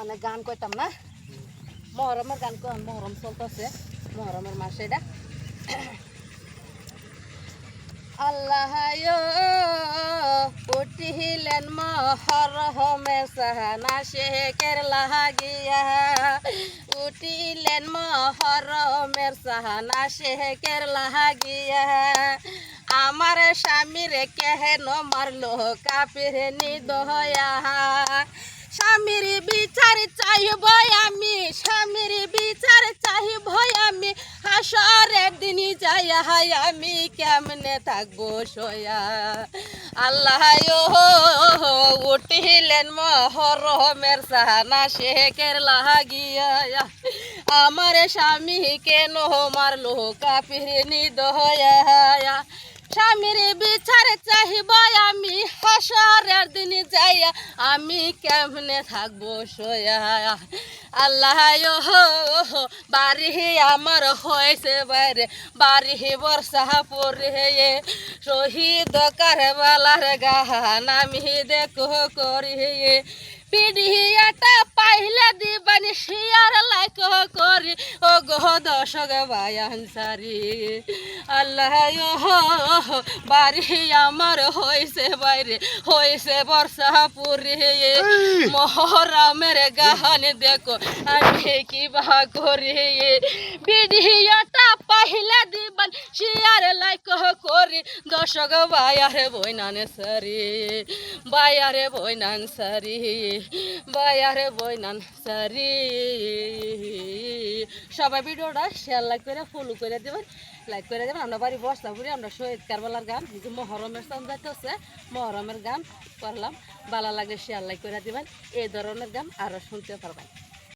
মানে গান কইতাম না মহরমের গান কই মহরম চলতেছে মহরমের মাস এটা আল্লাহ উঠিলেন মহরমের সাহানা শেখের লাগিয়া উঠিলেন মহরমের সাহানা শেখের লাগিয়া আমার স্বামীর কেহেন মারলো কাপির নিদয়া স্বামীর বিচার চাইব আমি স্বামীর বিচার চাইব আমি হাসরের দিন যাইয়া আমি কেমনে থাকবো সয়া আল্লাহ উঠিলেন মহরমের সাহানা শেখের লাগিয়া আমার স্বামী কেন মারলো কাপির নিদয়া স্বামীর বিচার চাহিব আমি হাসরের দিন যাইয়া আমি কেমনে থাকবো সয়া আল্লাহ বাড়ি আমার হয়েছে বাইরে বাড়ি বর্ষা পরে শহীদ কারবালার গান আমি দেখো করি পিডিয়াটা পাইলে দিবানি শিয়ার লাইক করি ও গো দশক বায়ান সারি আল্লাহ বাড়ি আমার হয়েছে বাইরে হয়েছে বর্ষা পুরে মহরমের গান দেখো আমি কি বা করি পিডিয়াটা পাইলে দিবান শিয়ার লাইক করি দশক বায়ারে বইনান সারি বায়ারে বইনান সারি বায়ারে বইনান সারি সবাই ভিডিওটা শেয়ার লাইক করে ফলো করে দেবেন লাইক করে দেবেন আমরা বাড়ি বসতে পারি আমরা শহীদ কারবালার গান যে মহরমের সান যাইতেছে মহরমের গান করলাম ভালো লাগে শেয়ার লাইক করে দেবেন এই ধরনের গান আরও শুনতে পারবেন।